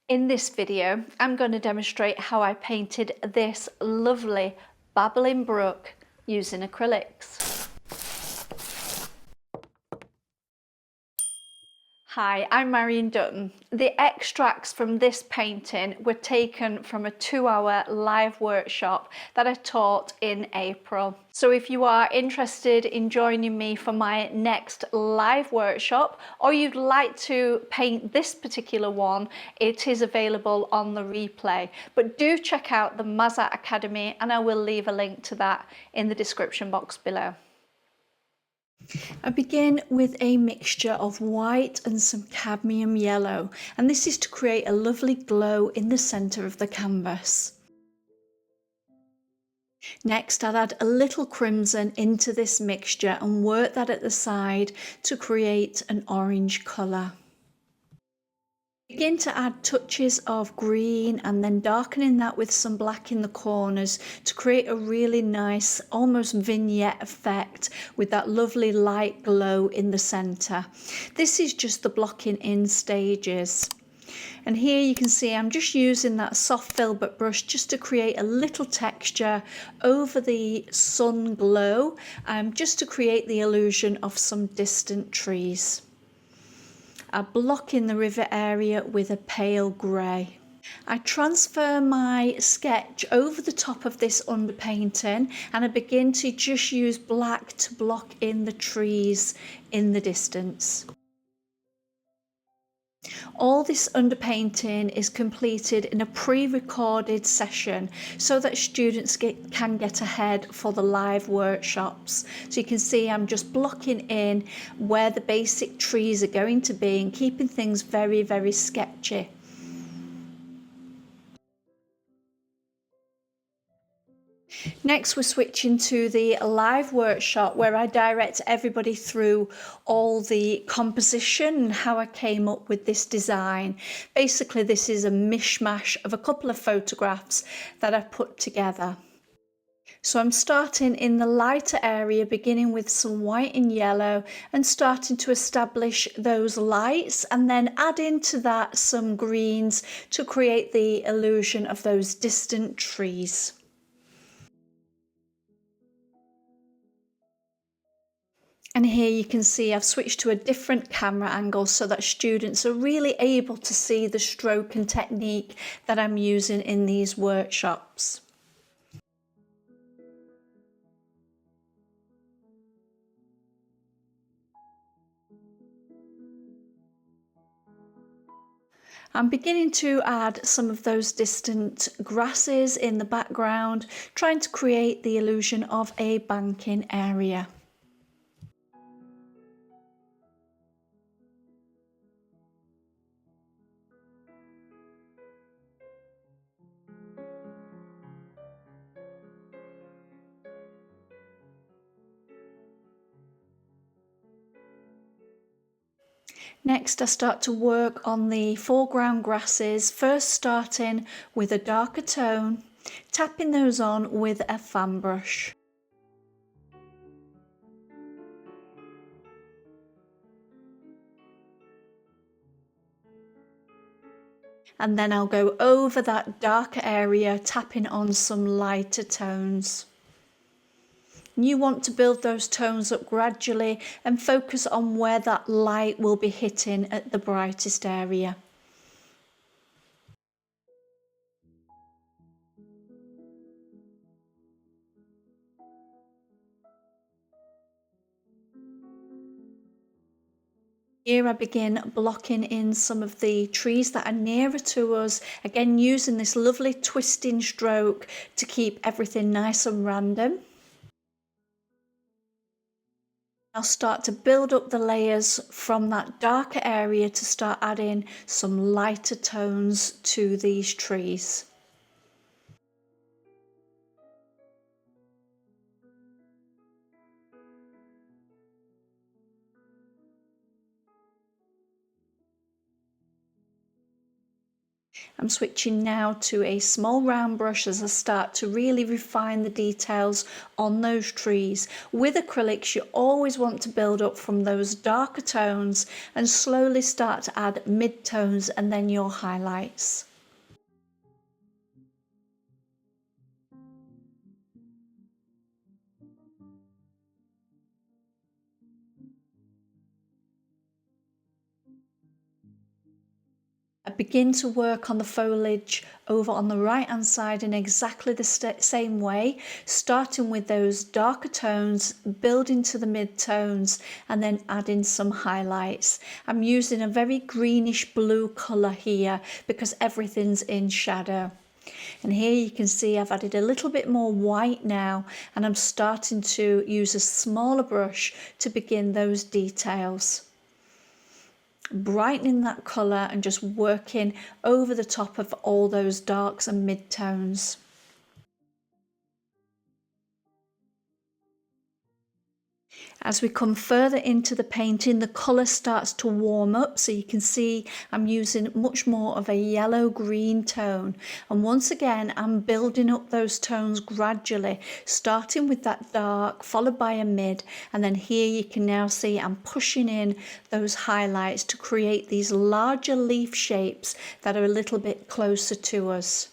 In this video, I'm going to demonstrate how I painted this lovely babbling brook using acrylics. Hi, I'm Marion Dutton. The extracts from this painting were taken from a 2-hour live workshop that I taught in April. So if you are interested in joining me for my next live workshop, or you'd like to paint this particular one, it is available on the replay. But do check out the MazArt Academy, and I will leave a link to that in the description box below. I begin with a mixture of white and some cadmium yellow, and this is to create a lovely glow in the centre of the canvas. Next, I'll add a little crimson into this mixture and work that at the side to create an orange colour. Begin to add touches of green and then darkening that with some black in the corners to create a really nice, almost vignette effect with that lovely light glow in the centre. This is just the blocking in stages. And here you can see I'm just using that soft filbert brush just to create a little texture over the sun glow, just to create the illusion of some distant trees. I block in the river area with a pale grey. I transfer my sketch over the top of this underpainting and I begin to just use black to block in the trees in the distance. All this underpainting is completed in a pre-recorded session so that students can get ahead for the live workshops. So you can see I'm just blocking in where the basic trees are going to be and keeping things very, very sketchy. Next, we're switching to the live workshop where I direct everybody through all the composition and how I came up with this design. Basically, this is a mishmash of a couple of photographs that I've put together. So I'm starting in the lighter area, beginning with some white and yellow and starting to establish those lights and then add into that some greens to create the illusion of those distant trees. And here you can see I've switched to a different camera angle so that students are really able to see the stroke and technique that I'm using in these workshops. I'm beginning to add some of those distant grasses in the background, trying to create the illusion of a banking area. Next, I start to work on the foreground grasses, first starting with a darker tone, tapping those on with a fan brush. And then I'll go over that darker area, tapping on some lighter tones. You want to build those tones up gradually and focus on where that light will be hitting at the brightest area. Here I begin blocking in some of the trees that are nearer to us, again using this lovely twisting stroke to keep everything nice and random. I'll start to build up the layers from that darker area to start adding some lighter tones to these trees. I'm switching now to a small round brush as I start to really refine the details on those trees. With acrylics, you always want to build up from those darker tones and slowly start to add mid-tones and then your highlights. I begin to work on the foliage over on the right hand side in exactly the same way, starting with those darker tones, building to the mid-tones and then adding some highlights. I'm using a very greenish blue colour here because everything's in shadow. And here you can see I've added a little bit more white now, and I'm starting to use a smaller brush to begin those details. Brightening that colour and just working over the top of all those darks and mid-tones. As we come further into the painting, the colour starts to warm up, so you can see I'm using much more of a yellow-green tone. And once again, I'm building up those tones gradually, starting with that dark, followed by a mid, and then here you can now see I'm pushing in those highlights to create these larger leaf shapes that are a little bit closer to us.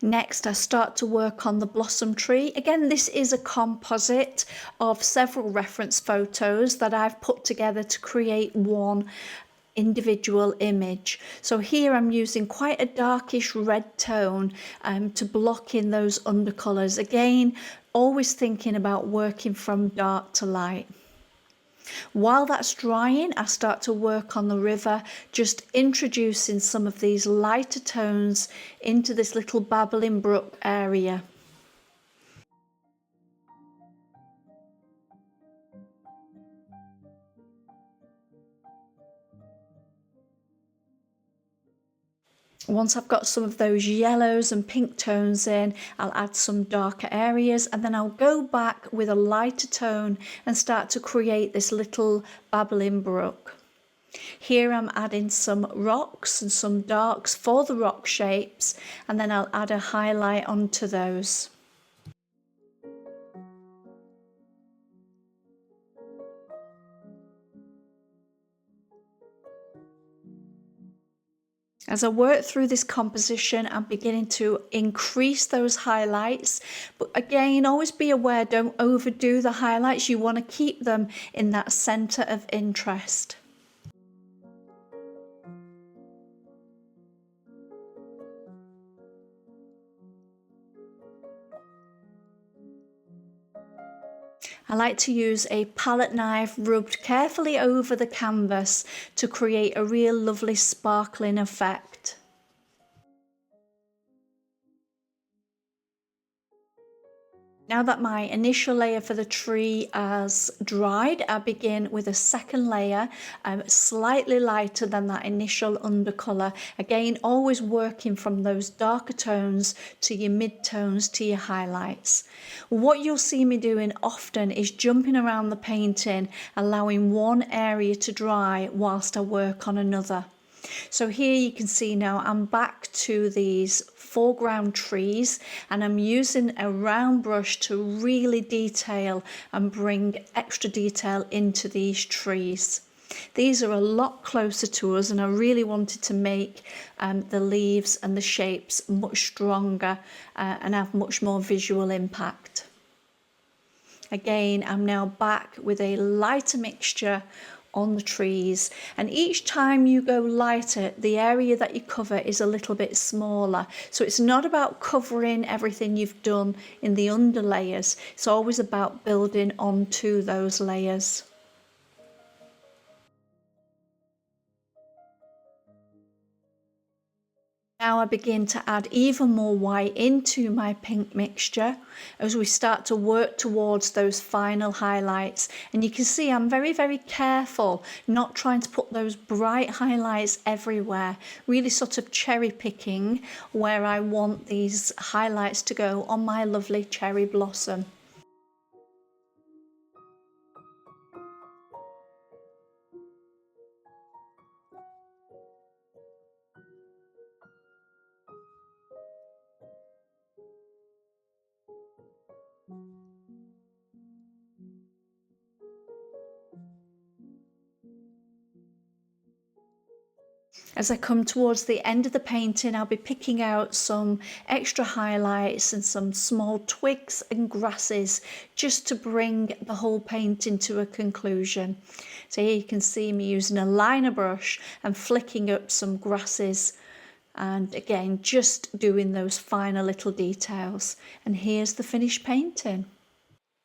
Next, I start to work on the blossom tree. Again, this is a composite of several reference photos that I've put together to create one individual image. So here I'm using quite a darkish red tone to block in those undercolours. Again, always thinking about working from dark to light. While that's drying, I start to work on the river, just introducing some of these lighter tones into this little babbling brook area. Once I've got some of those yellows and pink tones in, I'll add some darker areas, and then I'll go back with a lighter tone and start to create this little babbling brook. Here I'm adding some rocks and some darks for the rock shapes, and then I'll add a highlight onto those. As I work through this composition, I'm beginning to increase those highlights, but again, always be aware, don't overdo the highlights. You want to keep them in that center of interest. I like to use a palette knife rubbed carefully over the canvas to create a real lovely sparkling effect. Now that my initial layer for the tree has dried, I begin with a second layer, slightly lighter than that initial undercolour. Again, always working from those darker tones to your mid-tones to your highlights. What you'll see me doing often is jumping around the painting, allowing one area to dry whilst I work on another. So here you can see now I'm back to these foreground trees, and I'm using a round brush to really detail and bring extra detail into these trees. These are a lot closer to us, and I really wanted to make the leaves and the shapes much stronger and have much more visual impact. Again, I'm now back with a lighter mixture on the trees, and each time you go lighter, the area that you cover is a little bit smaller. So it's not about covering everything you've done in the under layers, it's always about building onto those layers. Now I begin to add even more white into my pink mixture as we start to work towards those final highlights. And you can see I'm very, very careful not trying to put those bright highlights everywhere, really sort of cherry picking where I want these highlights to go on my lovely cherry blossom. As I come towards the end of the painting, I'll be picking out some extra highlights and some small twigs and grasses just to bring the whole painting to a conclusion. So here you can see me using a liner brush and flicking up some grasses, and again just doing those final little details. And here's the finished painting.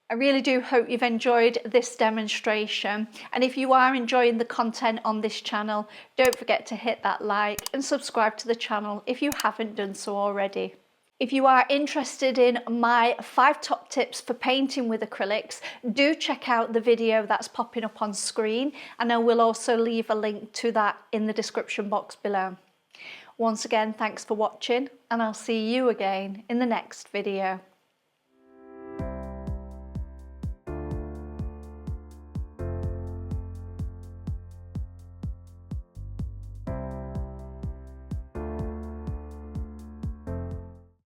I really do hope you've enjoyed this demonstration, and if you are enjoying the content on this channel, don't forget to hit that like and subscribe to the channel if you haven't done so already. If you are interested in my 5 top tips for painting with acrylics, do check out the video that's popping up on screen, and I will also leave a link to that in the description box below. Once again, thanks for watching, and I'll see you again in the next video.